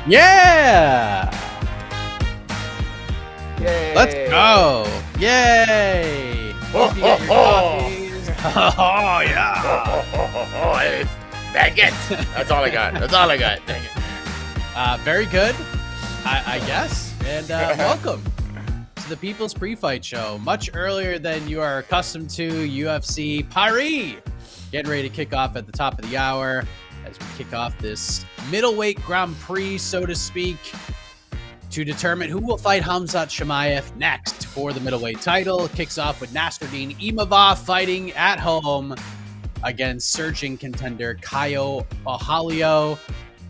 Yeah! Yay! Let's go! Yay! Hope you get your coffees. Oh, yeah! Dang it! That's all I got. Dang it. Very good, I guess. And welcome to the People's Pre-Fight Show. Much earlier than you are accustomed to, UFC Paris. Getting ready to kick off at the top of the hour as we kick off this middleweight Grand Prix, so to speak, to determine who will fight Khamzat Chimaev next for the middleweight title. It kicks off with Nasruddin Imavov fighting at home against surging contender Caio Borralho.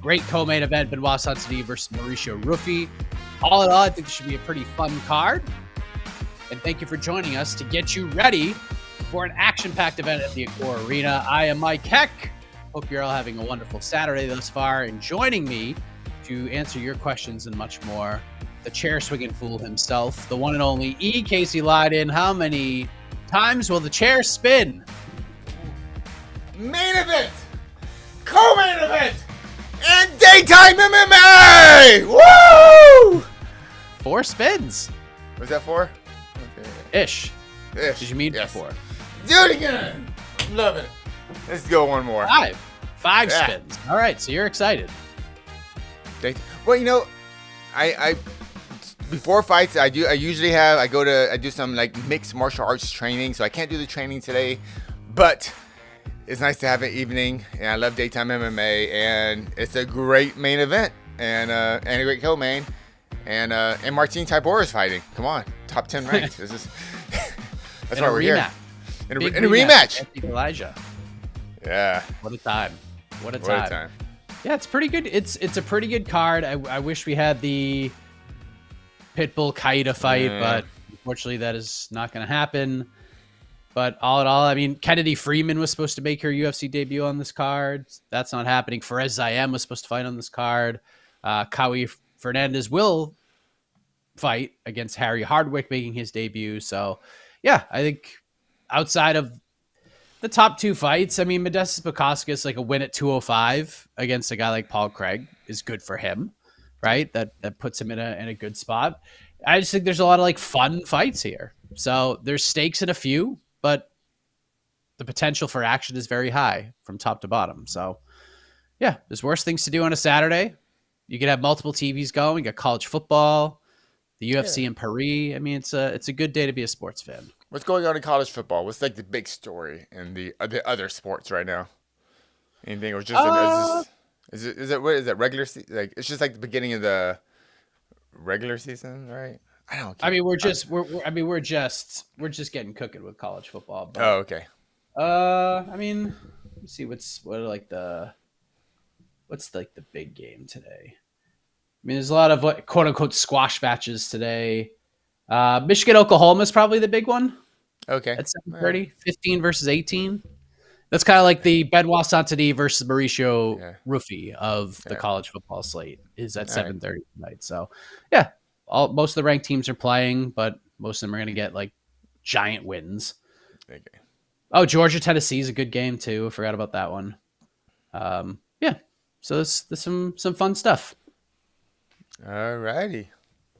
Great co-main event, Benoit Sansadi versus Mauricio Ruffi. All in all, I think this should be a pretty fun card. And thank you for joining us to get you ready for an action-packed event at the Accor Arena. I am Mike Heck. Hope you're all having a wonderful Saturday thus far. And joining me to answer your questions and much more, the chair-swinging fool himself, the one and only E. Casey Leydon. How many times will the chair spin? Main event, co-main event, and daytime MMA. Woo! 4 spins. Was that 4? Okay. Ish. Did you mean yes. 4? Do it again. Love it. Let's go one more. 5 Yeah. spins. All right, so you're excited. Well, you know, I before fights I usually do some like mixed martial arts training, so I can't do the training today, but it's nice to have an evening, and I love daytime MMA, and it's a great main event, and a great co-main, and Marcin Tybura is fighting. Come on, top 10 ranked. This is that's why we're here. In a rematch. Elijah. Yeah. What a time. What a What a time. time. Yeah, it's pretty good. It's a pretty good card. I wish we had the Pitbull Qaeda fight, but unfortunately that is not going to happen. But all in all, I mean, Kennedy Freeman was supposed to make her UFC debut on this card. That's not happening. Fares Zayem was supposed to fight on this card. Kawi Fernandez will fight against Harry Hardwick, making his debut. So, yeah, I think outside of the top 2 fights, I mean, Modestas Bukauskas, like a win at 205 against a guy like Paul Craig is good for him, right? That puts him in a good spot. I just think there's a lot of like fun fights here. So there's stakes in a few, but the potential for action is very high from top to bottom. So yeah, there's worse things to do on a Saturday. You could have multiple TVs going. You got college football, the UFC in Paris. I mean, it's a good day to be a sports fan. What's going on in college football? What's like the big story in the other sports right now? Anything, or just is it what is that regular season? Like it's just like the beginning of the regular season, right? I don't. I mean, we're just getting cooking with college football. But, Oh, okay. I mean, let's see what's the big game today. I mean, there's a lot of what quote unquote squash matches today. Michigan Oklahoma is probably the big one. Okay. At 7:30, 15 versus 18. That's kind of like the Benoit Sansadi versus Mauricio Ruffi of the college football slate is at 7:30 tonight. So, yeah, most of the ranked teams are playing, but most of them are going to get like giant wins. Okay. Oh, Georgia Tennessee is a good game too. I forgot about that one. Yeah, so there's some fun stuff. All righty.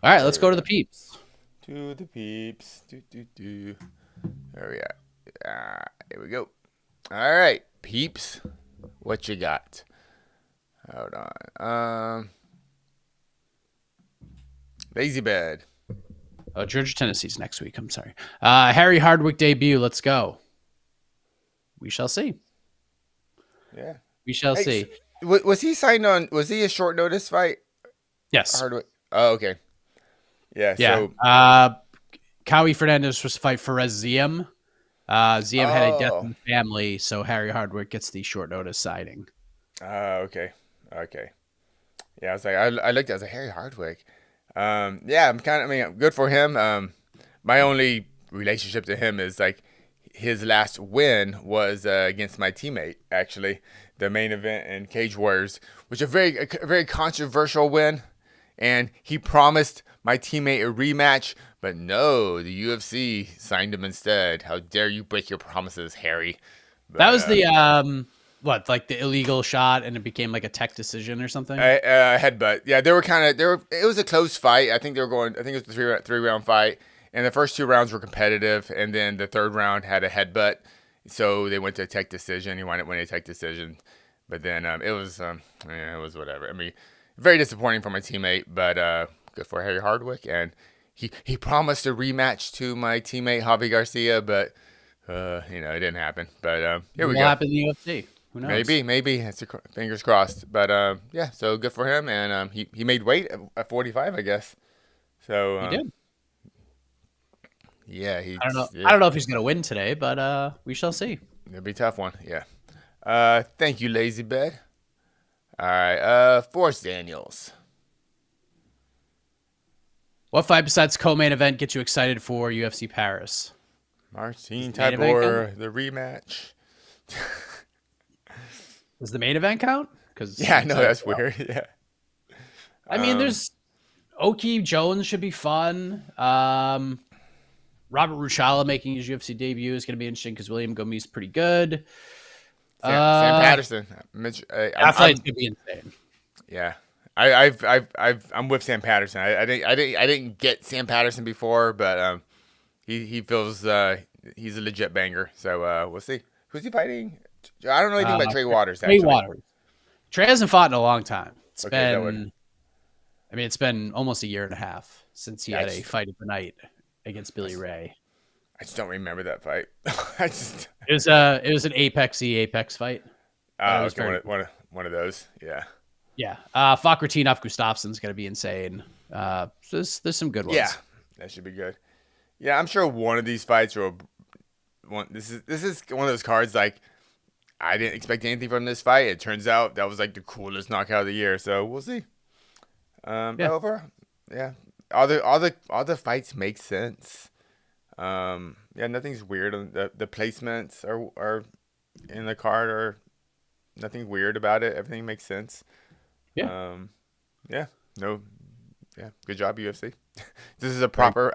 All right, let's go to the peeps. To the peeps. There we are. Here we go. All right, peeps. What you got? Hold on. Lazy Bed. Oh, Georgia Tennessee's next week. I'm sorry. Harry Hardwick debut. Let's go. We shall see. Yeah. We shall see. Was he signed on? Was he a short notice fight? Yes. Hardwick. Oh, okay. Yeah. Yeah. So, Kawi Fernandez was to fight Fares Zayem. Zayem had a death in the family, so Harry Hardwick gets the short notice signing. Okay. Yeah, I was like, I looked. I was like, Harry Hardwick. Yeah, good for him. My only relationship to him is like his last win was against my teammate. Actually, the main event in Cage Warriors, which is a very controversial win, and he promised my teammate a rematch, but no, the UFC signed him instead. How dare you break your promises, Harry? But, that was the what, like the illegal shot and it became like a tech decision or something? Headbutt. Yeah, they were kind of. They were. It was a close fight. I think they were going. I think it was a three round fight, and the first 2 rounds were competitive, and then the third round had a headbutt, so they went to a tech decision. He wanted to win a tech decision, but then it was it was whatever. I mean, very disappointing for my teammate, but good for Harry Hardwick, and he promised a rematch to my teammate Javi Garcia, but it didn't happen. But here we go. What happened in the UFC? Who knows? Maybe. Fingers crossed. But yeah, so good for him, and he made weight at 45, I guess. So He did. Yeah, I don't know. I don't know if he's gonna win today, but we shall see. It'll be a tough one. Yeah. Thank you, Lazy Bed. All right. Force Daniels. What fight besides co-main event gets you excited for UFC Paris? Marcin Tybura, the rematch. Does the main event count? Because yeah, I know that's weird. Yeah. I mean, there's Oki Jones should be fun. Robert Ruchala making his UFC debut is going to be interesting because William Gomis is pretty good. Sam Patterson. That fight's going to be insane. Yeah. I'm with Sam Patterson. I didn't get Sam Patterson before, but he feels he's a legit banger. So we'll see. Who's he fighting? I don't know anything about Trey Waters. Trey Waters. Trey hasn't fought in a long time. It's been it's been almost a year and a half since he had a fight of the night against Billy Ray. I just don't remember that fight. It was an Apex fight. Okay, one of those. Yeah. Yeah. Fakhretdinov Gustafsson's going to be insane. There's some good ones. Yeah, that should be good. Yeah, I'm sure one of these fights this is one of those cards like I didn't expect anything from this fight. It turns out that was like the coolest knockout of the year. So we'll see. All the fights make sense. Nothing's weird. The placements are in the card or nothing weird about it. Everything makes sense. Yeah. Good job, UFC. This is a proper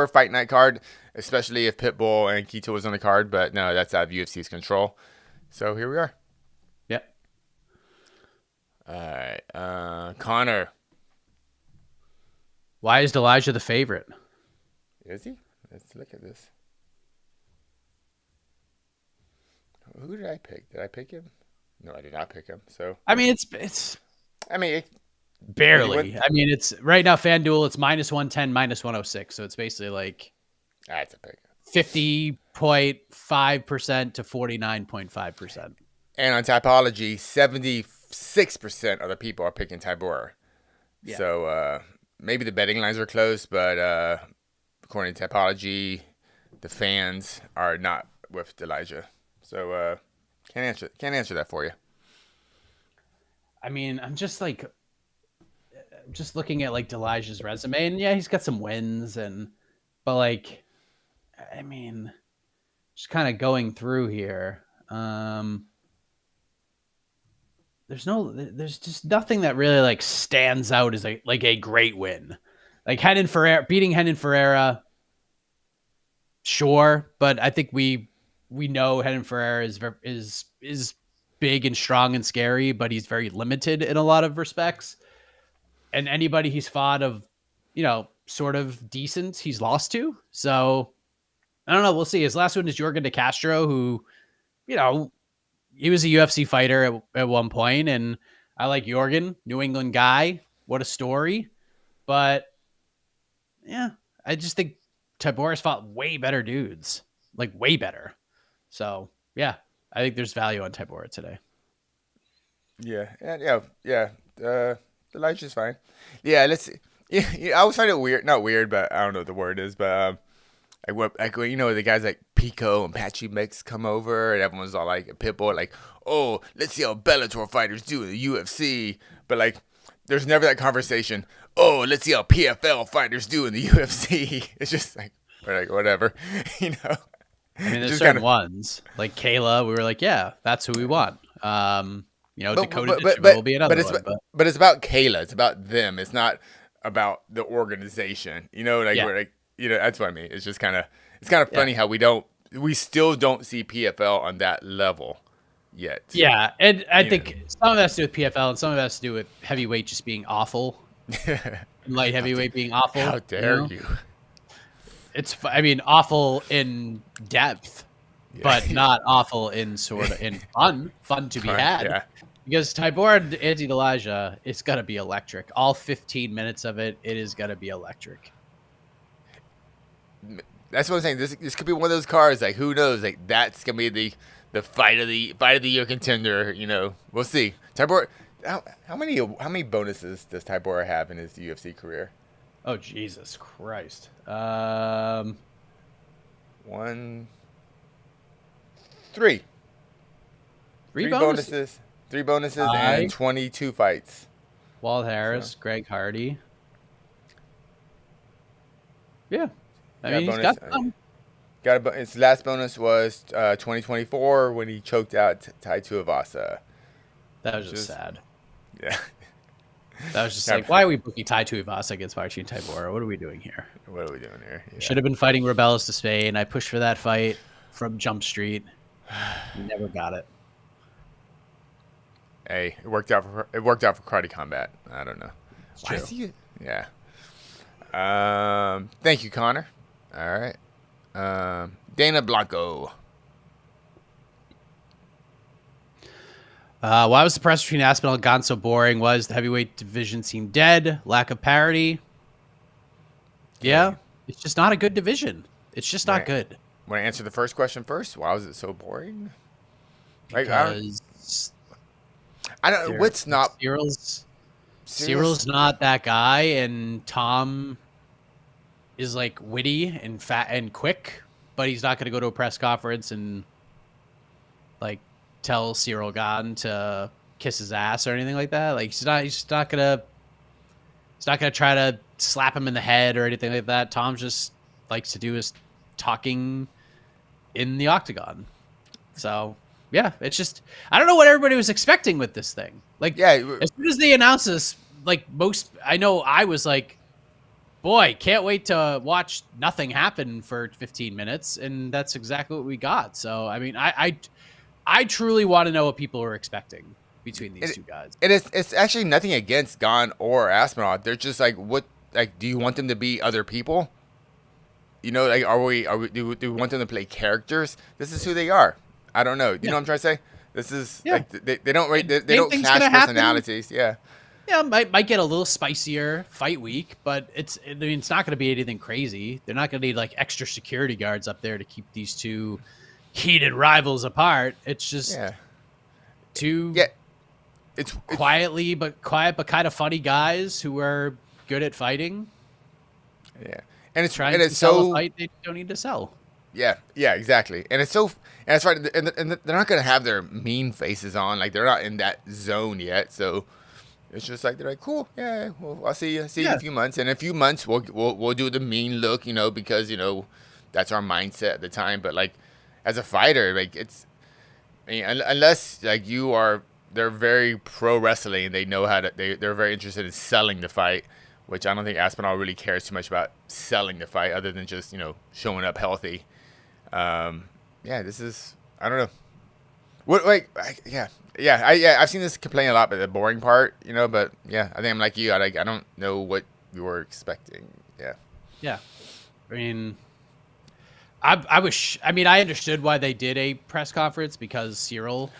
fight night card, especially if Pitbull and Keto was on the card. But no, that's out of UFC's control. So here we are. Yeah. All right. Connor. Why is Elijah the favorite? Is he? Let's look at this. Who did I pick? Did I pick him? No, I did not pick him. So I mean, it's. I mean, barely. I mean, it's right now FanDuel. It's -110, -106. So it's basically like that's a pick. 50.5% to 49.5%. And on Typology, 76% of the people are picking Tybura. Yeah. So maybe the betting lines are close, but according to Typology, the fans are not with Elijah. So can't answer that for you. I mean, I'm just looking at like Elijah's resume, and yeah, he's got some wins, but like, I mean, just kind of going through here. There's just nothing that really like stands out as like a great win. Like beating Renan Ferreira, sure, but I think we know Renan Ferreira is big and strong and scary, but he's very limited in a lot of respects. And anybody he's fought of, sort of decent, he's lost to. So I don't know. We'll see. His last one is Jorgen De Castro, who, he was a UFC fighter at one point, and I like Jorgen, New England guy. What a story. But yeah, I just think Tybura's fought way better dudes, like way better. So yeah, I think there's value on Tybura today. Yeah. Elijah's fine. Yeah, let's see. Yeah, I always find it weird. Not weird, but I don't know what the word is. But the guys like Pico and Patchy Mix come over, and everyone's all like Pitbull, like, oh, let's see how Bellator fighters do in the UFC. But like, there's never that conversation. Oh, let's see how PFL fighters do in the UFC. It's just like whatever, I mean, there's certain ones like Kayla. We were like, yeah, that's who we want. Dakota will be another one. But it's about Kayla. It's about them. It's not about the organization. That's what I mean. It's just kind of funny how we still don't see PFL on that level. yet. Yeah, and I You know. think some of that has to do with PFL, and some of that has to do with heavyweight just being awful, and light heavyweight being awful. How dare you? I mean, awful in depth, Yeah. but not awful in fun to be had. Yeah. Because Tybura and Elijah, it's gonna be electric. All 15 minutes of it, it is gonna be electric. That's what I'm saying. This could be one of those cards. Like, who knows? Like, that's gonna be the fight of the year contender. You know, we'll see. Tybura, how many bonuses does Tybura have in his UFC career? Oh, Jesus Christ. 1, 3. Three bonuses. 3 bonuses and 22 fights. Walt Harris, Greg Hardy. Yeah. I mean, he's got some. His last bonus was 2024 when he choked out Tai Tuivasa. That was just sad. Yeah. That was just like, why are we booking Tai Tuivasa against Marcin Tybura? What are we doing here? What are we doing here? Yeah. Should have been fighting Rebellis to Spain. I pushed for that fight from Jump Street. Never got it. Hey, it worked out for Karate Combat. I don't know. Why is he? Yeah. Thank you, Connor. All right. Dana Blanco. Why was the press between Aspinall and Gon so boring? Was the heavyweight division seemed dead? Lack of parity? Yeah. It's just not a good division. It's just not good. Want to answer the first question first? Why was it so boring? Because I don't. What's not? Cyril's not that guy, and Tom is like witty and fat and quick, but he's not going to go to a press conference and like tell Cyril Gane to kiss his ass or anything like that. Like he's not gonna try to slap him in the head or anything like that. Tom just likes to do his talking in the octagon. So yeah, it's just, I don't know what everybody was expecting with this thing. Like, yeah, as soon as they announced this, like I was like, boy, can't wait to watch nothing happen for 15 minutes. And that's exactly what we got. So, I mean, I truly want to know what people were expecting between these two guys. It's actually nothing against Gane or Aspinall. They're just like, do you want them to be other people? You know, like, do we want them to play characters? This is who they are. I don't know. You know what I'm trying to say? This is like they don't clash personalities. Yeah. Yeah, might get a little spicier fight week, but it's not going to be anything crazy. They're not going to need like extra security guards up there to keep these two heated rivals apart. It's just it's quiet but kind of funny guys who are good at fighting. Yeah, and it's trying to sell a fight they don't need to sell. Yeah, exactly. And it's right. And they're not gonna have their mean faces on. Like they're not in that zone yet. So it's just like they're like, cool. Yeah, well, I'll see you in a few months. And in a few months, we'll do the mean look, you know, because you know that's our mindset at the time. But like as a fighter, like unless like they're very pro wrestling and they know how to. They're very interested in selling the fight. Which I don't think Aspinall really cares too much about selling the fight, other than just showing up healthy. This is, I don't know. I've seen this complaint a lot, but the boring part, but yeah, I think I'm like you. I don't know what you were expecting. Yeah. Yeah. I mean, I understood why they did a press conference because Cyril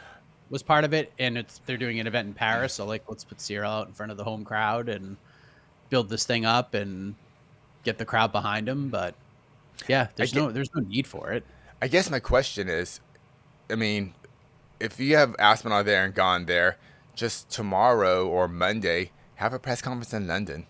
was part of it, and they're doing an event in Paris. So like, let's put Cyril out in front of the home crowd and build this thing up and get the crowd behind him. But yeah, there's no need for it. I guess my question is, I mean, if you have Aspinall there and Gane there, just tomorrow or Monday, have a press conference in London.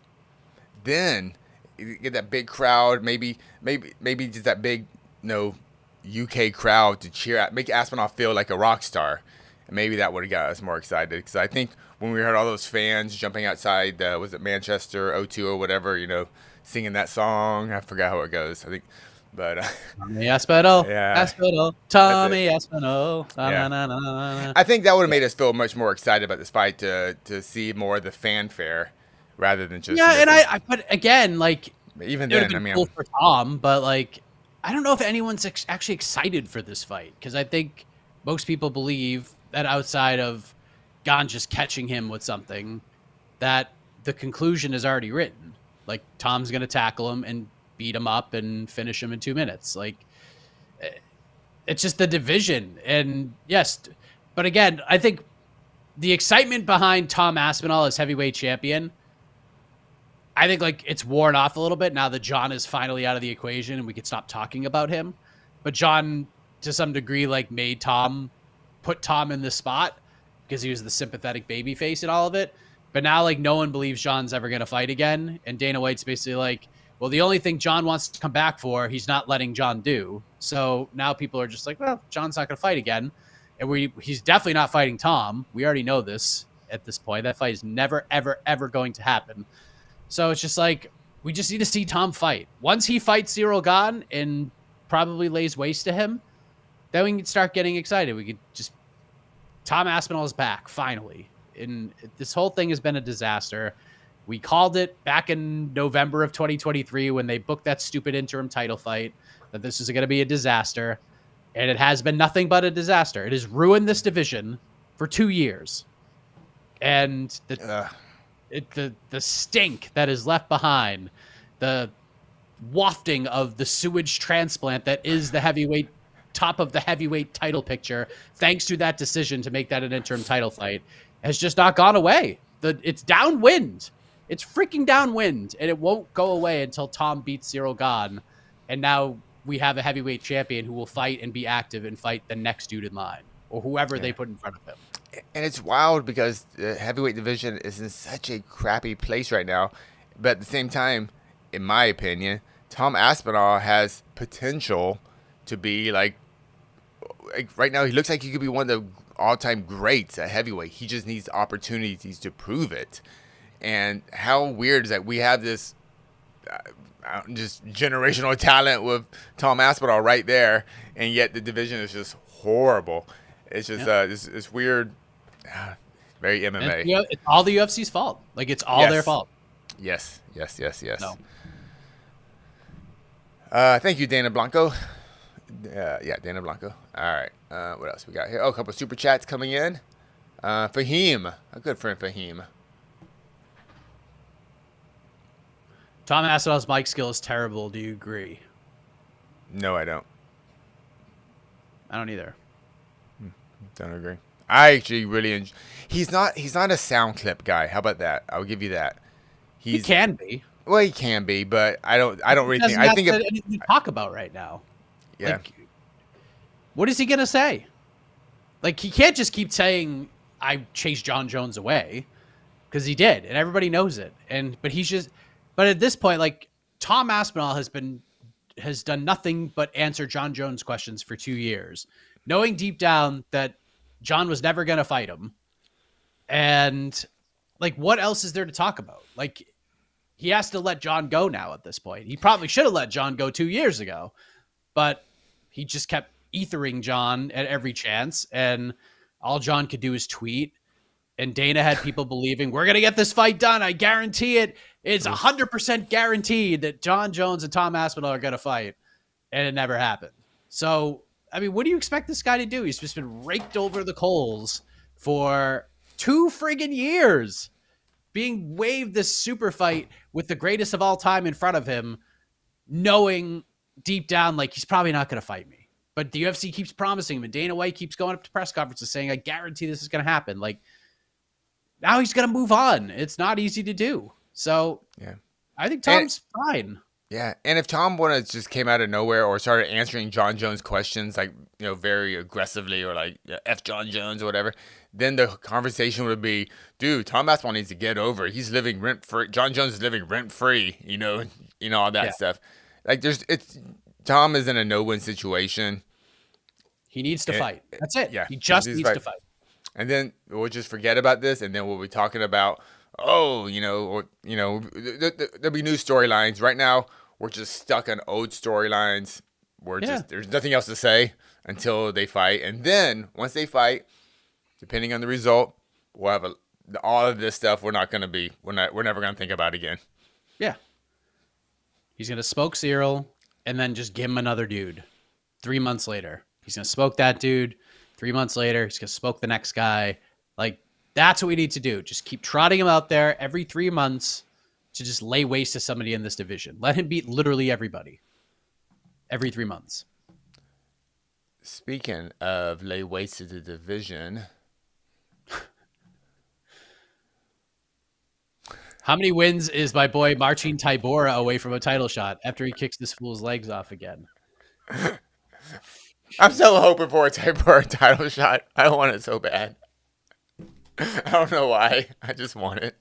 Then you get that big crowd, maybe just that big, UK crowd to cheer at, make Aspinall feel like a rock star. And maybe that would have got us more excited. Because I think when we heard all those fans jumping outside, was it Manchester O2 or whatever, singing that song. I forgot how it goes. I think, but Tommy Aspinall, Tommy Aspinall. Yeah. I think that would have made us feel much more excited about this fight to see more of the fanfare rather than just but again, like even then, cool for Tom, but like I don't know if anyone's actually excited for this fight because I think most people believe that outside of Gon just catching him with something, that the conclusion is already written. Like, Tom's going to tackle him and beat him up and finish him in 2 minutes. Like, it's just the division. And yes, but again, I think the excitement behind Tom Aspinall as heavyweight champion, I think like it's worn off a little bit now that John is finally out of the equation and we could stop talking about him. But John, to some degree, like put Tom in this spot because he was the sympathetic babyface and all of it. But now, like, no one believes John's ever going to fight again. And Dana White's basically like, well, the only thing John wants to come back for, he's not letting John do. So now people are just like, well, John's not going to fight again. And he's definitely not fighting Tom. We already know this at this point. That fight is never, ever, ever going to happen. So it's just like, we just need to see Tom fight. Once he fights Cyril Gane and probably lays waste to him, then we can start getting excited. We could just, Tom Aspinall is back, finally. And this whole thing has been a disaster. We called it back in November of 2023 when they booked that stupid interim title fight that this is going to be a disaster. And it has been nothing but a disaster. It has ruined this division for 2 years. And the stink that is left behind, the wafting of the sewage transplant that is the heavyweight, top of the heavyweight title picture, thanks to that decision to make that an interim title fight, has just not gone away. It's downwind. It's freaking downwind, and it won't go away until Tom beats Cyril Gane. And now we have a heavyweight champion who will fight and be active and fight the next dude in line or whoever they put in front of him. And it's wild because the heavyweight division is in such a crappy place right now. But at the same time, in my opinion, Tom Aspinall has potential to be like right now, he looks like he could be one of the all-time greats at heavyweight. He just needs opportunities to prove it. And how weird is that we have this just generational talent with Tom Aspinall right there, and yet the division is just horrible. It's just it's weird. Very MMA. It's all the UFC's fault. Like, it's all their fault. Yes. No. Thank you, Dana Blanco. Dana Blanco. All right. What else we got here? Oh, a couple of super chats coming in. Fahim, a good friend, Fahim. Tom Aspinall's mic skill is terrible. Do you agree? No, I don't. I don't either. Don't agree. I actually really enjoy. He's not a sound clip guy. How about that? I'll give you that. He can be. Well, he can be, but I don't really think. I think anything to talk about right now. Yeah. Like, what is he gonna say? Like, he can't just keep saying I chased John Jones away, because he did, and everybody knows it. But at this point, like, Tom Aspinall has done nothing but answer John Jones questions for 2 years, knowing deep down that John was never gonna fight him. And like, what else is there to talk about? Like, he has to let John go now at this point. He probably should have let John go 2 years ago, but he just kept ethering John at every chance. And all John could do is tweet. And Dana had people believing, we're going to get this fight done. I guarantee it. It's 100% guaranteed that John Jones and Tom Aspinall are going to fight. And it never happened. So, I mean, what do you expect this guy to do? He's just been raked over the coals for 2 friggin' years, being waved this super fight with the greatest of all time in front of him, knowing deep down, like, he's probably not going to fight me. But the UFC keeps promising him, and Dana White keeps going up to press conferences saying, I guarantee this is going to happen. Like, now he's going to move on. It's not easy to do. So, yeah, I think Tom's fine. Yeah, and if Tom just came out of nowhere or started answering John Jones questions, like, you know, very aggressively, or like F John Jones or whatever, then the conversation would be, dude, Tom Aspinall needs to get over. He's living rent free. John Jones is living rent free. You know, all that stuff. Like, Tom is in a no-win situation. He needs to fight. That's it. Yeah, he just needs to fight. And then we'll just forget about this, and then we'll be talking about, there'll be new storylines. Right now, we're just stuck on old storylines. There's nothing else to say until they fight. And then once they fight, depending on the result, we'll have all of this stuff we're never going to think about again. Yeah. He's going to smoke Cyril and then just give him another dude 3 months later. He's going to smoke that dude. 3 months later, he's gonna smoke the next guy. Like, that's what we need to do. Just keep trotting him out there every 3 months to just lay waste to somebody in this division. Let him beat literally everybody every 3 months. Speaking of lay waste to the division, how many wins is my boy Marcin Tybura away from a title shot after he kicks this fool's legs off again? I'm still hoping for a Tybura title shot. I want it so bad. I don't know why. I just want it.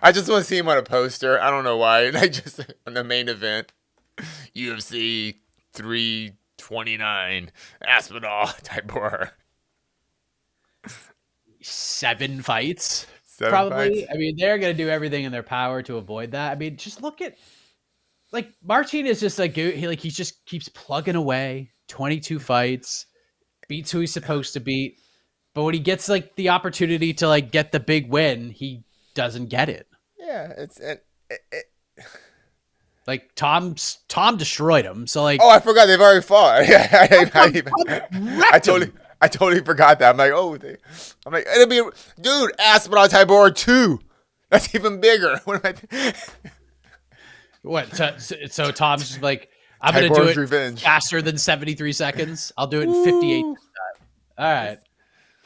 I just want to see him on a poster. I don't know why. I just on the main event, UFC 329, Aspinall, Tybura. 7 fights, 7 probably. fights? I mean, they're going to do everything in their power to avoid that. I mean, just look at, like, Marcin is just like, he just keeps plugging away. 22 fights, beats who he's supposed to beat. But when he gets, like, the opportunity to, like, get the big win, he doesn't get it. Yeah, it's like Tom destroyed him. So, like, oh, I forgot they've already fought. Tom I totally forgot that. I'm like, I'm like, it'll be, dude, Aspinall Tybura 2. That's even bigger. What am I? What? So Tom's just like, I'm going to do it revenge. faster than 73 seconds. I'll do it in 58. All right.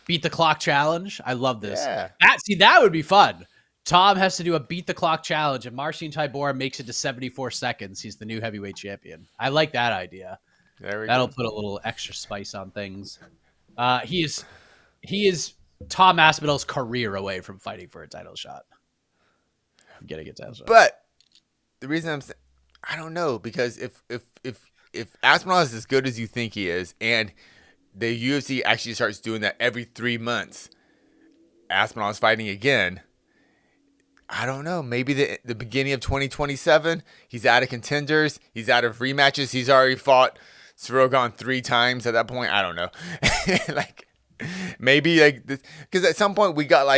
Beat the clock challenge. I love this. Yeah. That would be fun. Tom has to do a beat the clock challenge, and Marcin Tybura makes it to 74 seconds. He's the new heavyweight champion. I like that idea. That'll put a little extra spice on things. He is Tom Aspinall's career away from fighting for a title shot. I'm getting a title shot. But the reason I'm saying, I don't know, because if Aspinall is as good as you think he is, and the UFC actually starts doing that every 3 months, Aspinall is fighting again. I don't know. Maybe the beginning of 2027, he's out of contenders. He's out of rematches. He's already fought Srogon 3 times at that point. I don't know. Like, maybe like this, because at some point we got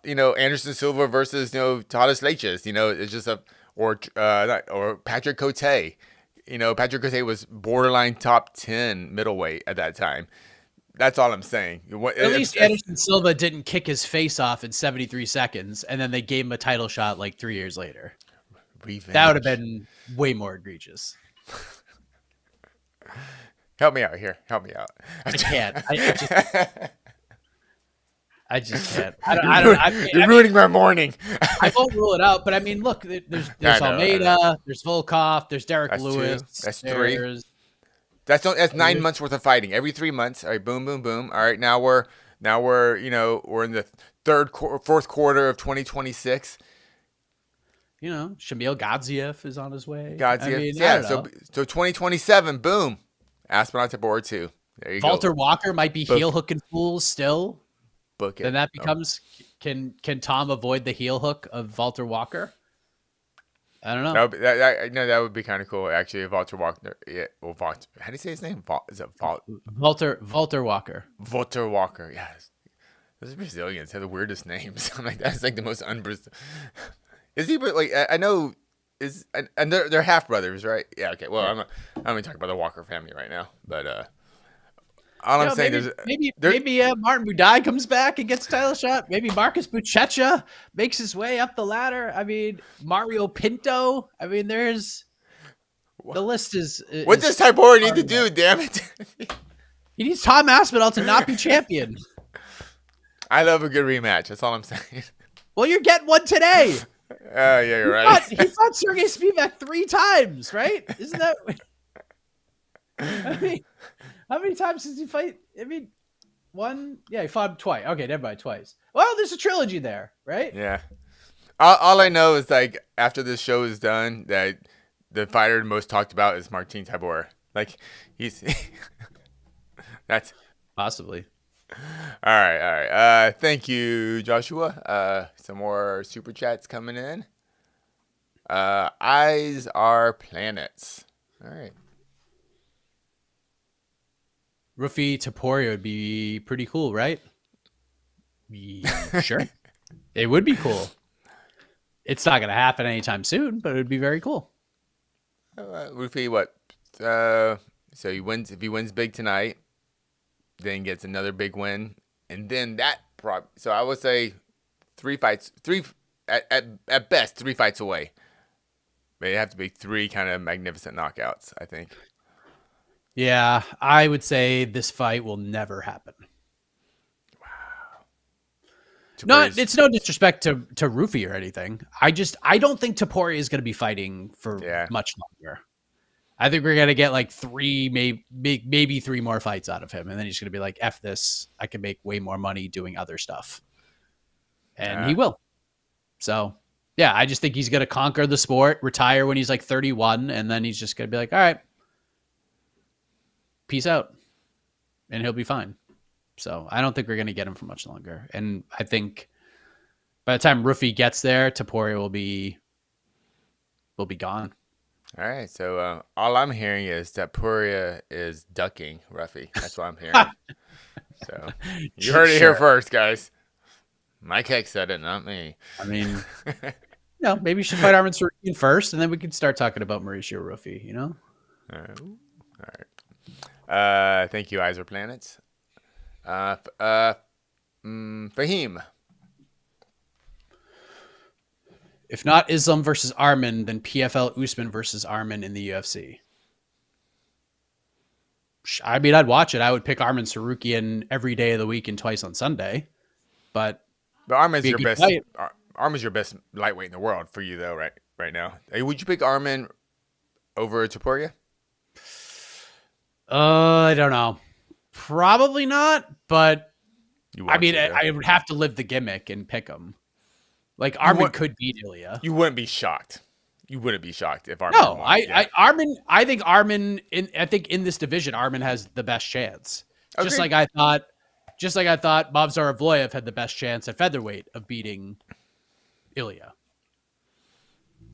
Anderson Silva versus Tadas Leches. It's just or Patrick Cote. Patrick Cote was borderline top 10 middleweight at that time. That's all I'm saying. At least Anderson Silva didn't kick his face off in 73 seconds, and then they gave him a title shot like 3 years later. Revenge. That would have been way more egregious. Help me out here. Help me out. I can't. I just can't. You're ruining my morning. I won't rule it out, but I mean, look, there's Almeida, there's Volkov, there's Derek Lewis. 2. That's 3. That's 9 months worth of fighting. Every 3 months. All right, boom, boom, boom. All right, now we're we're in the fourth quarter of 2026. Shamil Gadziev is on his way. Gadziev, so 2027, boom. Aspinall Tybura 2. There you go. Walter Walker might be heel hooking fools still. Book it. Then that becomes, can Tom avoid the heel hook of Walter Walker? I don't know. That would be kind of cool, actually. Walter Walker. Yeah. Well, Walter. How do you say his name? Is it Walter Walker. Walter Walker. Yes. Those Brazilians have the weirdest names. I'm like, that's like the most un-Brazilian. Is he like? I know. And they're half brothers, right? Yeah. Okay. Well, I'm not even talking about the Walker family right now, but all I'm saying is maybe Martin Budai comes back and gets a title shot. Maybe Marcus Buchecha makes his way up the ladder. I mean, Mario Pinto. I mean, the list is. What does Tybura need to do? Damn it! He needs Tom Aspinall to not be champion. I love a good rematch. That's all I'm saying. Well, you're getting one today. Yeah, you're right. He fought Sergey Spivak 3 times, right? Isn't that? I mean, how many times does he fight? I mean, one. Yeah, he fought him twice. Okay, never mind, twice. Well, there's a trilogy there, right? Yeah. All I know is, like, after this show is done, that the fighter most talked about is Marcin Tybura. Like, he's that's possibly. All right. Thank you, Joshua. Some more super chats coming in. Eyes are planets. All right. Rufi Taporia would be pretty cool, right? Sure. It would be cool. It's not going to happen anytime soon, but it would be very cool. Rufi, what? So he wins. If he wins big tonight, then gets another big win, and then so I would say 3 fights, at best 3 fights away. But it have to be 3 kind of magnificent knockouts, I think. Yeah, I would say this fight will never happen. No, it's no disrespect to Rufi or anything. I don't think Topuria is going to be fighting for much longer. I think we're going to get like 3, maybe 3 more fights out of him. And then he's going to be like, F this. I can make way more money doing other stuff. And he will. So, yeah, I just think he's going to conquer the sport, retire when he's like 31. And then he's just going to be like, all right, peace out. And he'll be fine. So I don't think we're going to get him for much longer. And I think by the time Rufi gets there, Topuria will be gone. All right. So all I'm hearing is that Topuria is ducking Rufi. That's what I'm hearing. So you heard it here first, guys. Mike Heck said it, not me. I mean, maybe you should fight Arman Tsarukyan first, and then we can start talking about Mauricio Rufi, All right. Thank you, Eyes Are Planets. Fahim. If not Islam versus Arman, then PFL Usman versus Arman in the UFC. I mean, I'd watch it. I would pick Arman Tsarukyan every day of the week and twice on Sunday. But Arman's your best. Arman's your best lightweight in the world for you, though, right now. Would you pick Arman over Topuria? I don't know. Probably not, but I mean, I would have to live the gimmick and pick him. Like Arman could beat Ilya. You wouldn't be shocked. You wouldn't be shocked if Arman. No, I think Arman in this division, Arman has the best chance. Okay. Just like I thought Movsar Evloev had the best chance at featherweight of beating Ilya.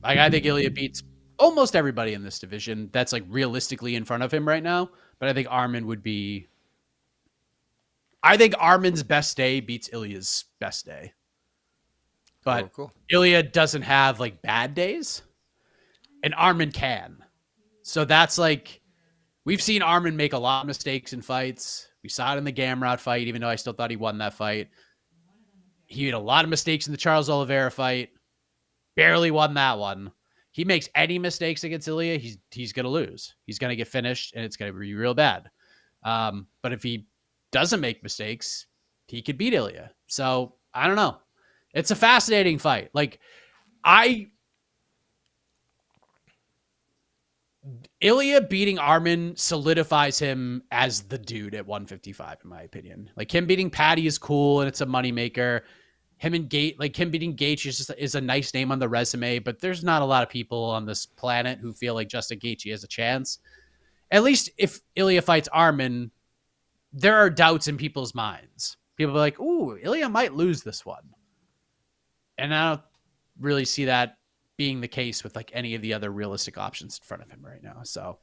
Like I think Ilya beats almost everybody in this division that's like realistically in front of him right now. But I think Arman would be. I think Arman's best day beats Ilya's best day. But cool. Ilya doesn't have like bad days, and Arman can. So that's like, we've seen Arman make a lot of mistakes in fights. We saw it in the Gamrot fight, even though I still thought he won that fight. He made a lot of mistakes in the Charles Oliveira fight. Barely won that one. He makes any mistakes against Ilya, he's going to lose. He's going to get finished, and it's going to be real bad. But if he doesn't make mistakes, he could beat Ilya. So I don't know. It's a fascinating fight. Like Ilya beating Arman solidifies him as the dude at 155, in my opinion. Like him beating Patty is cool and it's a moneymaker. Him beating Gaethje is a nice name on the resume, but there's not a lot of people on this planet who feel like Justin Gaethje has a chance. At least if Ilya fights Arman, there are doubts in people's minds. People are like, ooh, Ilya might lose this one. And I don't really see that being the case with like any of the other realistic options in front of him right now. So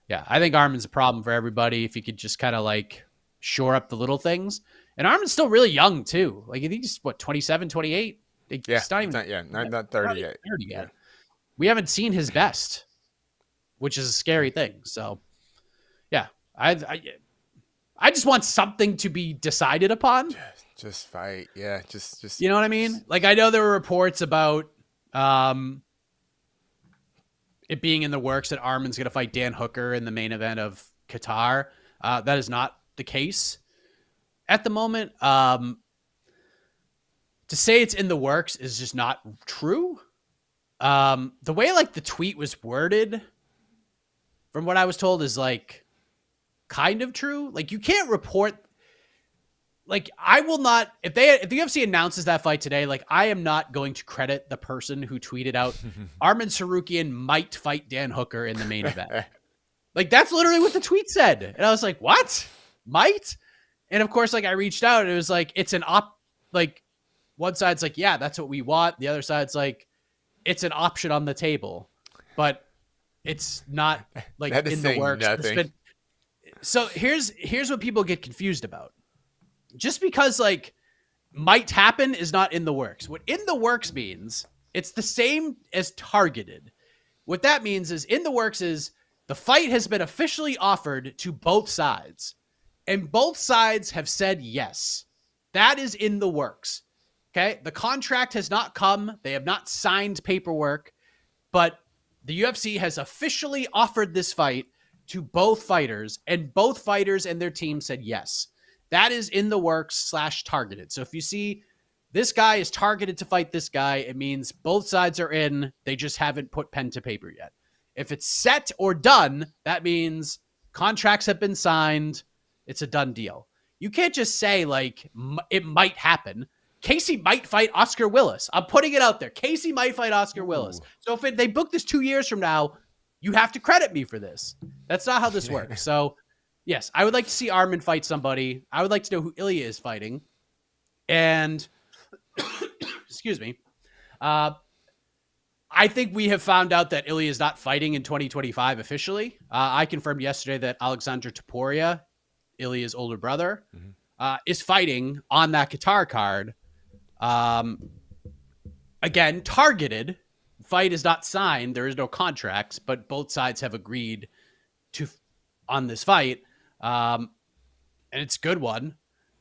yeah, I think Arman's a problem for everybody. If you could just kind of like shore up the little things. And Arman's still really young too. Like I think he's 27, 28. He's not even not 30 yet. 30 yet. Yeah. We haven't seen his best, which is a scary thing. So yeah, I just want something to be decided upon. Just fight. Yeah. Just, you know what I mean? Like, I know there were reports about, it being in the works that Arman's going to fight Dan Hooker in the main event of Qatar. That is not the case at the moment. To say it's in the works is just not true. The way like the tweet was worded, from what I was told, is like kind of true. Like you can't report. Like I will not, if the UFC announces that fight today, like I am not going to credit the person who tweeted out Arman Tsarukyan might fight Dan Hooker in the main event. Like that's literally what the tweet said. And I was like, what? Might? And of course, like I reached out and it was like, it's like one side's like, yeah, that's what we want. The other side's like, it's an option on the table, but it's not like in the works. So here's what people get confused about. Just because like might happen is not in the works. What in the works means, it's the same as targeted. What that means is in the works is The fight has been officially offered to both sides, and both sides have said yes. That is in the works. Okay. The contract has not come. They have not signed paperwork, but the UFC has officially offered this fight to both fighters, and both fighters and their team said yes. That is in the works / targeted. So if you see this guy is targeted to fight this guy, it means both sides are in. They just haven't put pen to paper yet. If it's set or done, that means contracts have been signed. It's a done deal. You can't just say, like, it might happen. Casey might fight Oscar Willis. I'm putting it out there. Casey might fight Oscar Willis. So if they book this 2 years from now, you have to credit me for this. That's not how this works. So, yes, I would like to see Arman fight somebody. I would like to know who Ilya is fighting. And, excuse me, I think we have found out that Ilya is not fighting in 2025 officially. I confirmed yesterday that Alexander Topuria, Ilya's older brother, is fighting on that Qatar card. Again, targeted. Fight is not signed. There is no contracts, but both sides have agreed to on this fight. And it's a good one.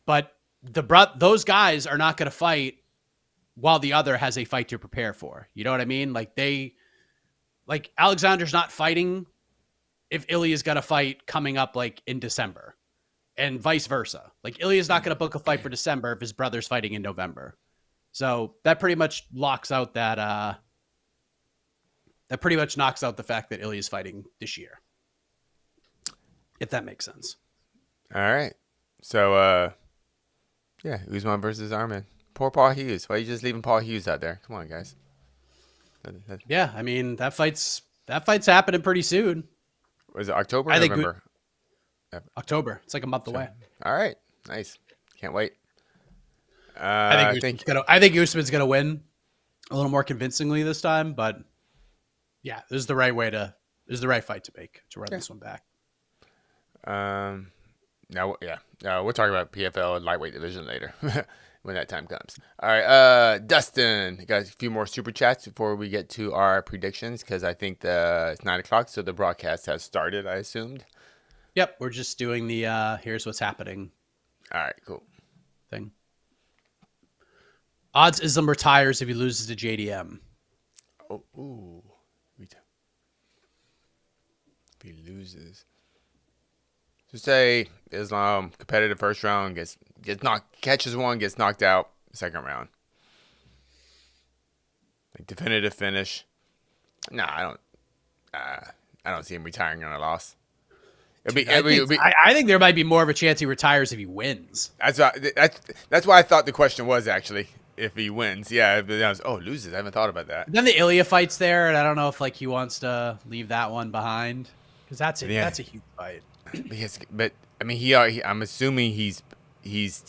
But those guys are not going to fight while the other has a fight to prepare for. You know what I mean? Like Alexander's not fighting if Ilya's got a fight coming up like in December, and vice versa. Like Ilya's not going to book a fight for December if his brother's fighting in November. So that pretty much locks out that pretty much knocks out the fact that Ilya's fighting this year. If that makes sense. All right. So, yeah, Usman versus Arman. Poor Paul Hughes. Why are you just leaving Paul Hughes out there? Come on, guys. Yeah, I mean, that fight's happening pretty soon. Was it October or I think November? October. It's like a month away. All right. Nice. Can't wait. I think Usman's gonna win a little more convincingly this time, but yeah, this is the right fight to make to run this one back. Now, yeah, we'll talk about PFL and lightweight division later when that time comes. All right, Dustin, you guys, a few more super chats before we get to our predictions because I think it's 9:00, so the broadcast has started. I assumed. Yep, we're just doing the here's what's happening. All right, cool. Thing. Odds Islam retires if he loses to JDM. Oh, ooh. If he loses. So say Islam competitive first round gets knocked, catches one, gets knocked out second round. Like definitive finish. No, I don't see him retiring on a loss. I think there might be more of a chance he retires if he wins. That's why I thought the question was actually if he wins. Yeah, loses. I haven't thought about that. Then the Ilya fight's there, and I don't know if he wants to leave that one behind because that's a huge fight. But I mean, I'm assuming he's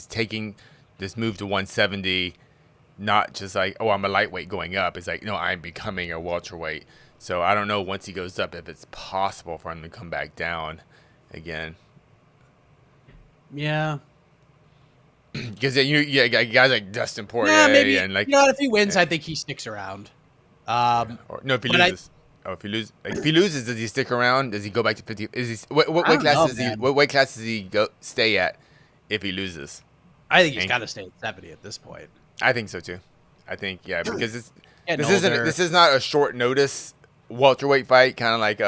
taking this move to 170, not just like, oh, I'm a lightweight going up. It's like, no, I'm becoming a welterweight. So I don't know once he goes up if it's possible for him to come back down again. Yeah. Because guys like Dustin Poirier maybe, and like, if he wins, I think he sticks around. If he loses. If he loses, does he stick around? Does he go back to 50? What weight class does he stay at if he loses? I think he's got to stay at 70 at this point. I think so too. I think because this is not a short notice welterweight fight, kind of like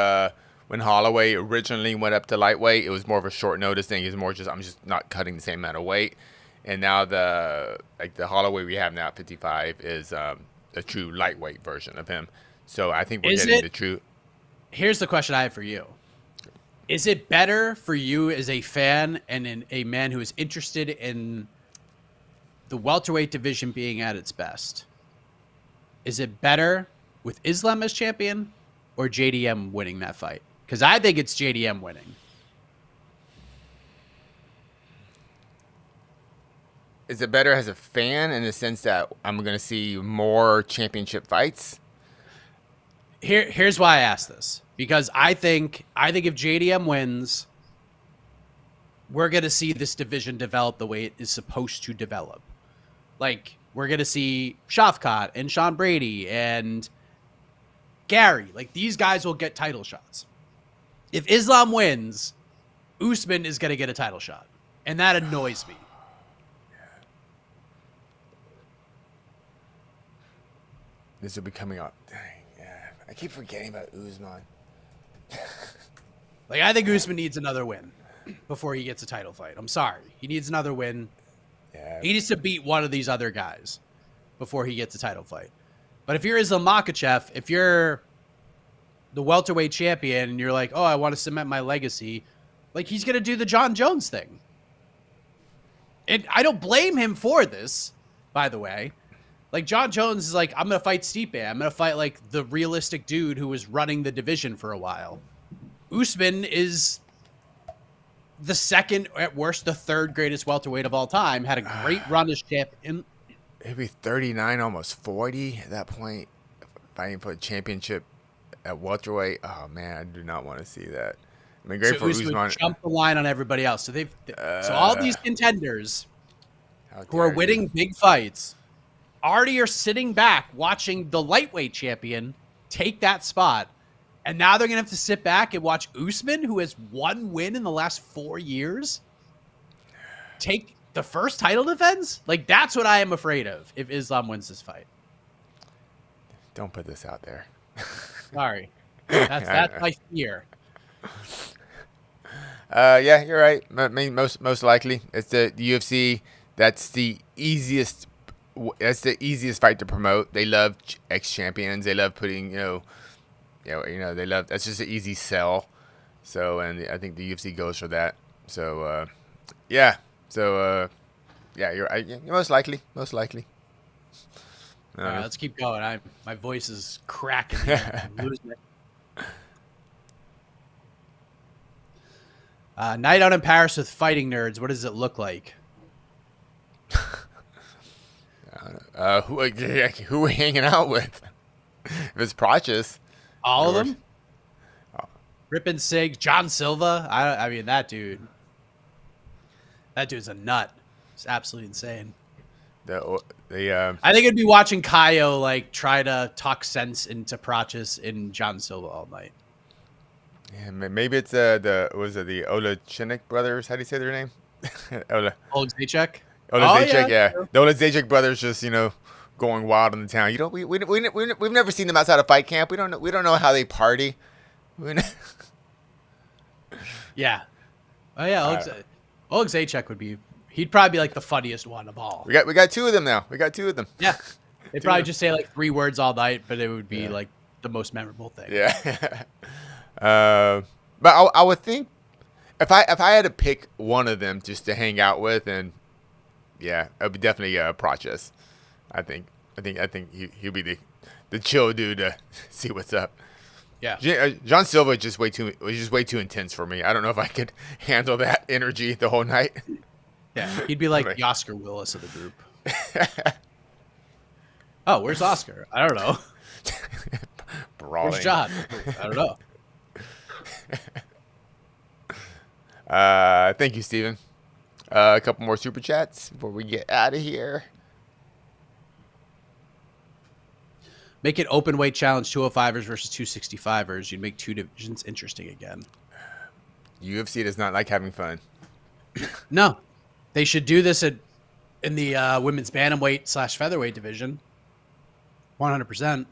when Holloway originally went up to lightweight. It was more of a short notice thing. It's more just I'm just not cutting the same amount of weight. And now the Holloway we have now at 55 is a true lightweight version of him. So I think we're getting the true. Here's the question I have for you. Is it better for you as a fan and a man who is interested in the welterweight division being at its best? Is it better with Islam as champion or JDM winning that fight? Because I think it's JDM winning. Is it better as a fan in the sense that I'm going to see more championship fights? Here's why I asked this. Because I think if JDM wins, we're going to see this division develop the way it is supposed to develop. Like, we're going to see Shavkat and Sean Brady and Gary. Like, these guys will get title shots. If Islam wins, Usman is going to get a title shot. And that annoys me. This will be coming up. Dang, yeah. I keep forgetting about Usman. Like, I think Usman needs another win before he gets a title fight. I'm sorry. He needs another win. Yeah. He needs to beat one of these other guys before he gets a title fight. But if you're Islam Makhachev, if you're the welterweight champion and you're like, oh, I want to cement my legacy, like, he's going to do the John Jones thing. And I don't blame him for this, by the way. Like, John Jones is like, I'm going to fight Stipe. I'm going to fight, like, the realistic dude who was running the division for a while. Usman is the second, at worst, the third greatest welterweight of all time. Had a great run as champion. Maybe 39, almost 40 at that point. Fighting for a championship at welterweight. Oh, man, I do not want to see that. I mean, great So for Usman. Jump the line on everybody else. So all these contenders who are winning big fights already are sitting back watching the lightweight champion take that spot. And now they're going to have to sit back and watch Usman, who has one win in the last 4 years, take the first title defense? Like, that's what I am afraid of if Islam wins this fight. Don't put this out there. Sorry. That's my fear. Yeah, you're right. I mean, most likely it's the UFC. That's the easiest. That's the easiest fight to promote. They love ex-champions. They love putting, they love. That's just an easy sell. So, and I think the UFC goes for that. So, yeah. So, yeah, you're right. Yeah, most likely. All right, let's keep going. My voice is cracking. I'm losing it. Night out in Paris with fighting nerds. What does it look like? Who are we hanging out with? If it's Prochus. All of them? Rippin' Sig, John Silva. I mean, that dude's a nut. It's absolutely insane. I think it'd be watching Kaio like try to talk sense into Prochus and John Silva all night. Yeah, maybe it's the Olachinik brothers. How do you say their name? Olazechek? Olazechek, yeah. The Olazechek brothers just, going wild in the town. We've never seen them outside of fight camp. We don't know how they party. Yeah. Oh yeah, Olazechek would be. He'd probably be like the funniest one of all. We got two of them now. Yeah. They'd probably just say like 3 words all night, but it would be like the most memorable thing. Yeah. But I would think if I had to pick one of them just to hang out with, and yeah, it would be definitely Prochus. I think he'll be the chill dude to see what's up. Yeah. John Silva was just way too intense for me. I don't know if I could handle that energy the whole night. Yeah, he'd be like the Oscar Willis of the group. Oh, where's Oscar? I don't know. Brawling. Where's John? I don't know. Thank you, Steven. A couple more super chats before we get out of here. Make it open weight challenge 205ers versus 265ers. You'd make 2 divisions interesting again. UFC does not like having fun. No. They should do this in the women's bantamweight / featherweight division. 100%.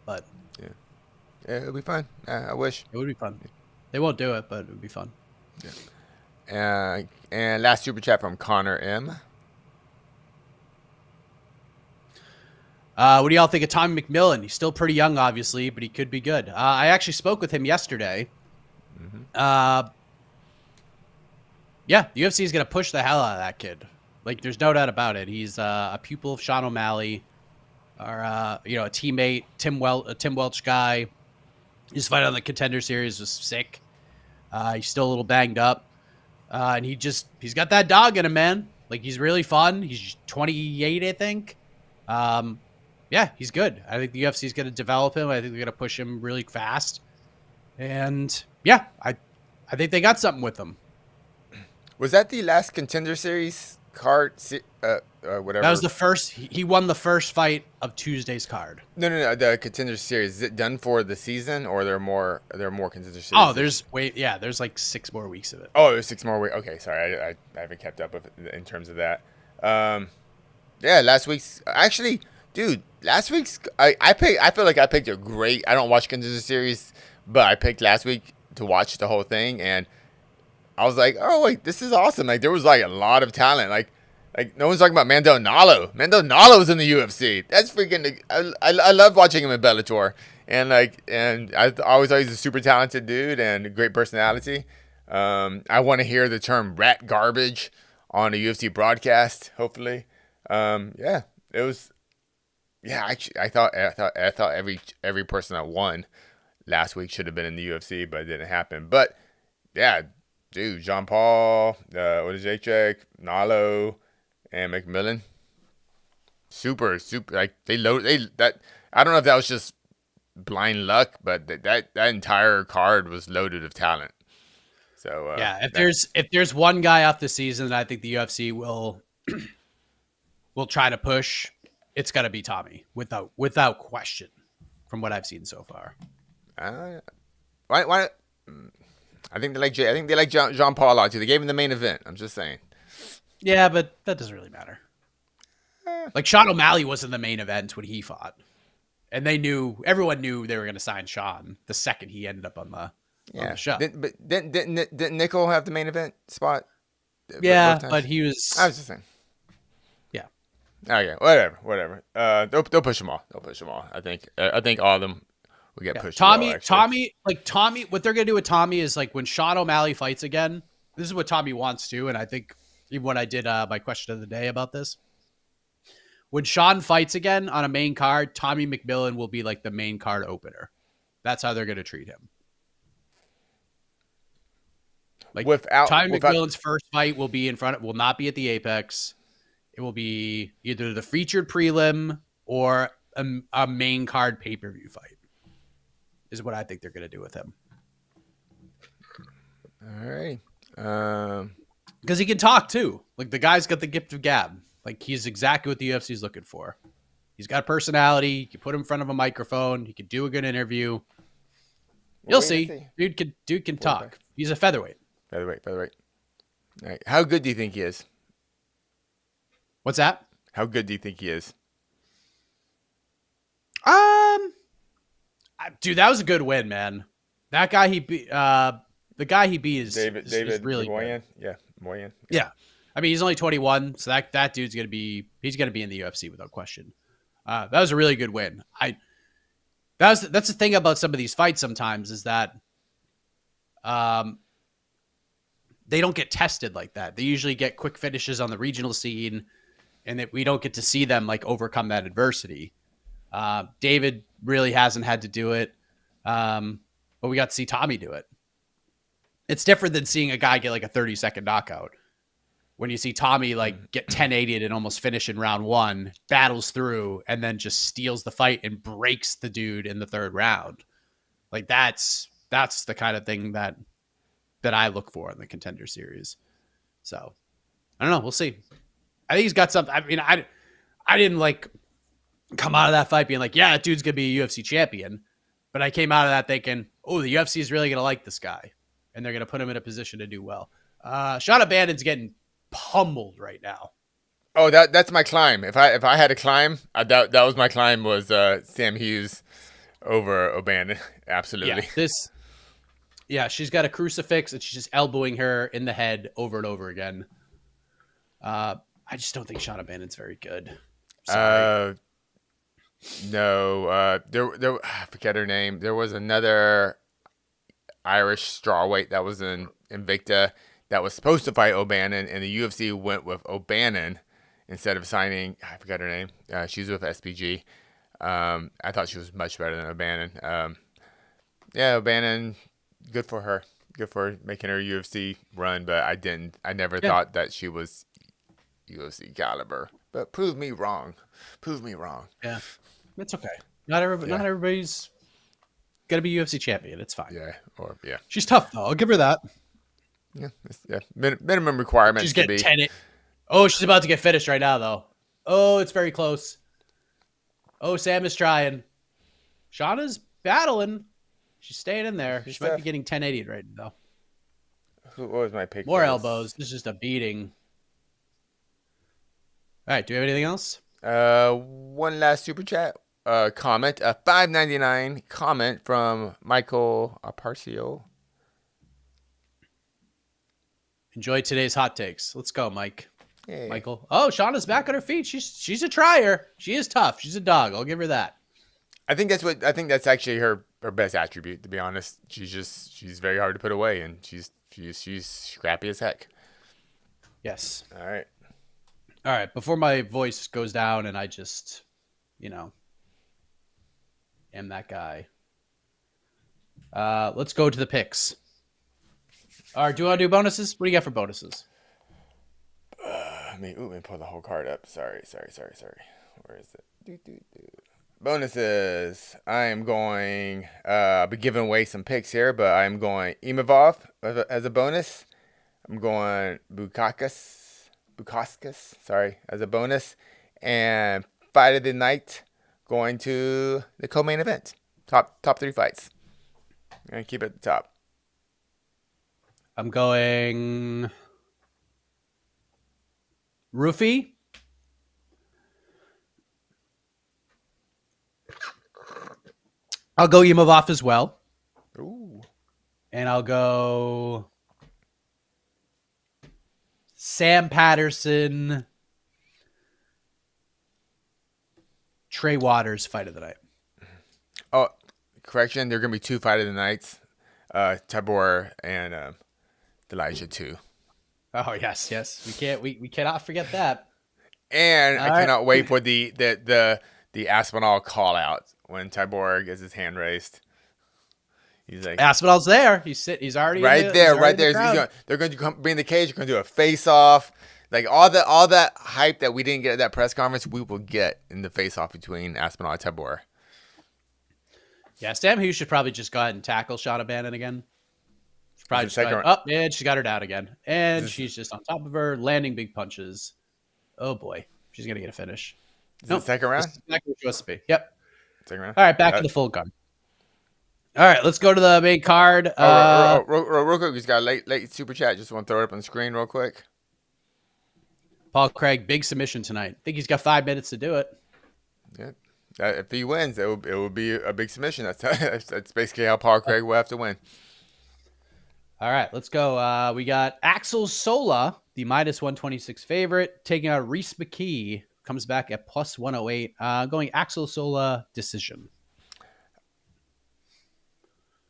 But yeah, it'll be fun. I wish it would be fun. They won't do it, but it would be fun. Yeah. And last super chat from Connor M. What do y'all think of Tommy McMillan? He's still pretty young, obviously, but he could be good. I actually spoke with him yesterday. Mm-hmm. Yeah, the UFC is going to push the hell out of that kid. Like, there's no doubt about it. He's a pupil of Sean O'Malley, or a teammate, Tim Welch guy. His fight on the Contender Series was sick. He's still a little banged up, and he's got that dog in him, man. Like, he's really fun. He's 28, I think. Yeah, he's good. I think the UFC is going to develop him. I think they're going to push him really fast, and yeah, I think they got something with him. Was that the last Contender Series card, whatever. That was the first. He won the first fight of Tuesday's card. No. The contender series, is it done for the season, or there are more contender series? Oh, there's like 6 more weeks of it. Oh, there's 6 more weeks. Okay, sorry, I haven't kept up with it in terms of that. Yeah, last week's actually, dude. Last week's I feel like I picked a great. I don't watch contender series, but I picked last week to watch the whole thing, and I was like, oh wait, this is awesome. Like there was like a lot of talent. Like no one's talking about Mando Nalo. Mando Nalo's in the UFC. That's freaking. I love watching him in Bellator, and I always thought he's a super talented dude and a great personality. I want to hear the term rat garbage on a UFC broadcast. Hopefully, yeah, it was. Yeah, actually, I thought every person that won last week should have been in the UFC, but it didn't happen. But yeah, dude, Jean Paul, Jacek, Nalo, and McMillan, super. Like they that. I don't know if that was just blind luck, but that entire card was loaded of talent. So yeah, if there's one guy off the season that I think the UFC will try to push, it's got to be Tommy without question, from what I've seen so far. Why? I think they like Jean Paul a lot too. They gave him the main event. I'm just saying. Yeah, but that doesn't really matter. Like Sean O'Malley was in the main event when he fought, and everyone knew they were going to sign Sean the second he ended up on the show. Didn't Nickel have the main event spot? Yeah, but he was. I was just saying. Yeah. Okay, whatever. They'll push them all. I think all of them will get pushed. Tommy. What they're gonna do with Tommy is like when Sean O'Malley fights again. This is what Tommy wants to, and I think even when I did my question of the day about this, when Sean fights again on a main card, Tommy McMillan will be like the main card opener. That's how they're gonna treat him. Like Tommy McMillan's first fight will not be at the Apex. It will be either the featured prelim or a main card pay-per-view fight. Is what I think they're going to do with him. All right. Because he can talk too. Like the guy's got the gift of gab. Like he's exactly what the UFC is looking for. He's got personality. You put him in front of a microphone. He can do a good interview. You'll see. Dude can talk. He's a featherweight. Featherweight. All right. How good do you think he is? What's that? How good do you think he is? Dude, that was a good win, man. That guy he beat, the guy he beat is David really Moyen. Yeah, Moyen. Yeah. I mean, he's only 21, so that dude's gonna be in the UFC without question. That was a really good win. That's the thing about some of these fights sometimes is that they don't get tested like that. They usually get quick finishes on the regional scene, and that we don't get to see them like overcome that adversity. David really hasn't had to do it, but we got to see Tommy do it. It's different than seeing a guy get like a 30-second knockout. When you see Tommy like get 1080'd and almost finish in round 1, battles through, and then just steals the fight and breaks the dude in the 3rd round. Like that's the kind of thing that I look for in the Contender Series. So I don't know. We'll see. I think he's got something. I mean, I didn't like come out of that fight being like, yeah, that dude's going to be a UFC champion. But I came out of that thinking, oh, the UFC is really going to like this guy. And they're going to put him in a position to do well. Sean O'Bannon's getting pummeled right now. Oh, that's my climb. If I had a climb, that was my climb was Sam Hughes over O'Bannon. Absolutely. Yeah, she's got a crucifix and she's just elbowing her in the head over and over again. I just don't think Sean O'Bannon's very good. Sorry. No. There. I forget her name. There was another Irish strawweight that was in Invicta that was supposed to fight O'Bannon, and the UFC went with O'Bannon instead of signing. I forgot her name. She's with SPG. I thought she was much better than O'Bannon. Yeah, O'Bannon. Good for her. Good for making her UFC run, but I never thought that she was UFC caliber. But prove me wrong. Yeah, it's okay. Not everybody's gonna be UFC champion. It's fine. Yeah. She's tough though. I'll give her that. Yeah. Minimum requirements. She's getting 10. Oh, she's about to get finished right now, though. Oh, it's very close. Oh, Sam is trying. Shauna's battling. She's staying in there. She might be getting 1080 right now. What was my pick? More elbows. This is just a beating. All right. Do we have anything else? One last super chat. Comment. A $5.99 comment from Michael Aparcio. Enjoy today's hot takes. Let's go, Mike. Hey. Michael. Oh, Shauna's back on her feet. She's a trier. She is tough. She's a dog. I'll give her that. I think that's actually her best attribute, to be honest. She's very hard to put away, and she's scrappy as heck. Yes. All right. All right. Before my voice goes down and I just, am that guy. Let's go to the picks. All right. Do you want to do bonuses? What do you got for bonuses? Let me pull the whole card up. Sorry. Where is it? Bonuses. I am going. I'll be giving away some picks here, but I'm going Imavov as a bonus. I'm going Bukauskas, as a bonus, and Fight of the Night going to the co-main event. Top 3 fights. I'm gonna keep it at the top. I'm going Roofy. I'll go Imavov as well. Ooh. And I'll go Sam Patterson, Trey Waters, Fight of the Night. Oh, correction. There are going to be 2 Fight of the Nights. Tybura and Elijah 2. Oh, yes. We cannot forget that. And I cannot wait for the Aspinall call out when Tybura gets his hand raised. He's like, Aspinall's there. He's already right there. They're going to bring the cage. They're going to do a face-off. Like all that hype that we didn't get at that press conference, we will get in the face-off between Aspinall and Tybura. Yeah, Sam Hughes should probably just go ahead and tackle Shauna Bannon again. Probably just and she got her down again. And she's just on top of her, landing big punches. Oh, boy. She's going to get a finish. Is it second round? Exactly what she wants to be. Yep. Second round? All right, back to the full gun. All right, let's go to the main card. Real quick, he's got a late super chat. Just want to throw it up on the screen real quick. Paul Craig, big submission tonight. I think he's got 5 minutes to do it. Yeah. If he wins, it will be a big submission. That's basically how Paul Craig will have to win. All right, let's go. We got Axel Sola, the -126 favorite, taking out Reese McKee. Comes back at +108. Going Axel Sola decision.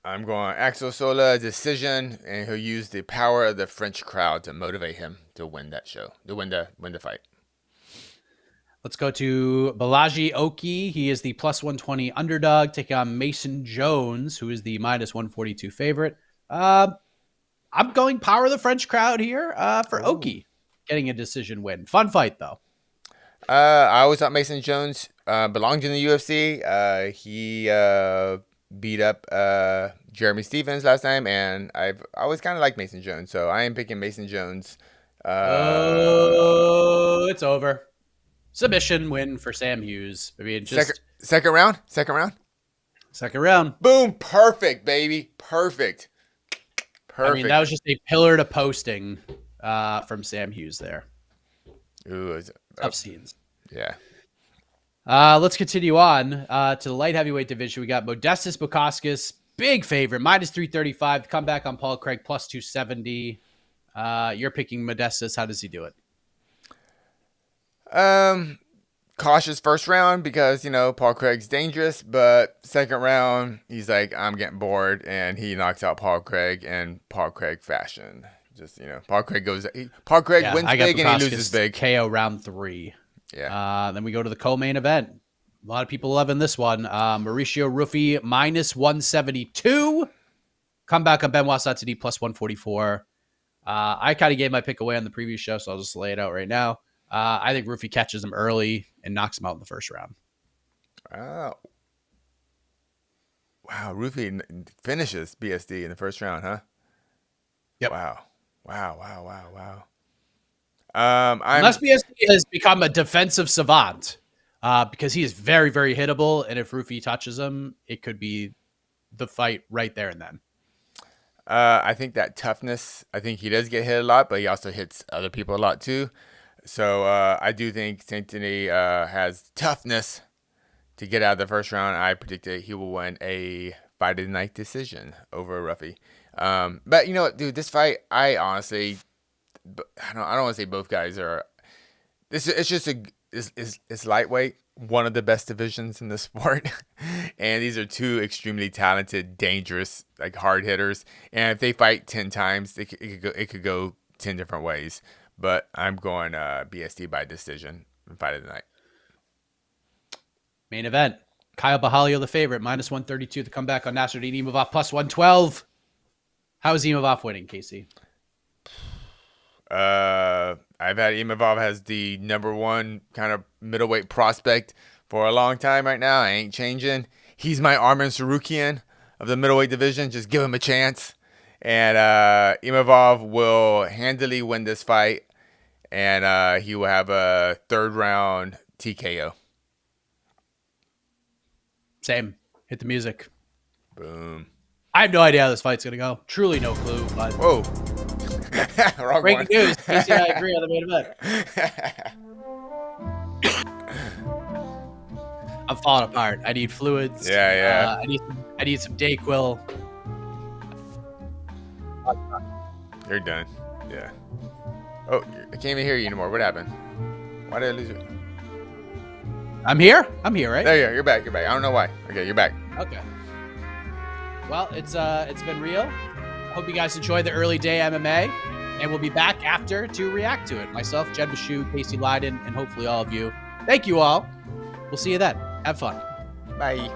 I'm going Axel Sola decision, and he'll use the power of the French crowd to motivate him to win that show, to win the fight. Let's go to Balaji Oki. He is the +120 underdog, taking on Mason Jones, who is the -142 favorite. I'm going power of the French crowd here for Oki, getting a decision win. Fun fight, though. I always thought Mason Jones belonged in the UFC. He beat up Jeremy Stevens last time, and I've always kind of liked Mason Jones, so I am picking Mason Jones. It's over. Submission win for Sam Hughes. I mean, just second round. Second round. Boom! Perfect, baby. Perfect. I mean, that was just a pillar to posting from Sam Hughes there. Ooh, tough scenes. Yeah. Let's continue on to the light heavyweight division. We got Modestas Bukauskas, big favorite, -335. Comeback on Paul Craig, +270. You're picking Modestas. How does he do it? Cautious first round because, Paul Craig's dangerous, but second round, he's like, I'm getting bored, and he knocks out Paul Craig in Paul Craig fashion. Just, Paul Craig wins big and he loses big. KO round 3. Yeah. Then we go to the co-main event. A lot of people loving this one. Mauricio Rufy, -172. Comeback on Benoit Saturday, +144. I kind of gave my pick away on the previous show, so I'll just lay it out right now. I think Rufy catches him early and knocks him out in the first round. Oh. Wow, Rufy finishes BSD in the first round, huh? Yep. Wow. Unless BSD has become a defensive savant, because he is very, very hittable, and if Rufi touches him, it could be the fight right there and then. I think that toughness. I think he does get hit a lot, but he also hits other people a lot too. So I do think Saint Denis has toughness to get out of the first round. I predict that he will win a fight of the night decision over Ruffy. But you know what, dude, this fight, I honestly, I don't want to say both guys are. It's just it's lightweight, one of the best divisions in the sport, and these are two extremely talented, dangerous, like hard hitters. And if they fight 10 times, it could go 10 different ways. But I'm going BSD by decision in fight of the night. Main event. Kyle Borralho, the favorite, -132 to come back on Nasruddin Imavov, +112. How is Imavov winning, Casey? I've had Imavov as the #1 kind of middleweight prospect for a long time right now. I ain't changing. He's my Arman Sarukian of the middleweight division. Just give him a chance. And Imavov will handily win this fight. And he will have a 3rd round TKO. Same. Hit the music. Boom. I have no idea how this fight's going to go. Truly no clue. But whoa. Breaking news. Casey and I agree on the main event. I'm falling apart. I need fluids. Yeah. I need some Dayquil. You're done. Yeah. Oh, I can't even hear you anymore. What happened? Why did I lose it? I'm here. I'm here, right? There you are. You're back. I don't know why. Okay, you're back. Okay. Well, it's been real. I hope you guys enjoyed the early day MMA, and we'll be back after to react to it. Myself, Jed Bashu, Casey Leydon, and hopefully all of you. Thank you all. We'll see you then. Have fun. Bye.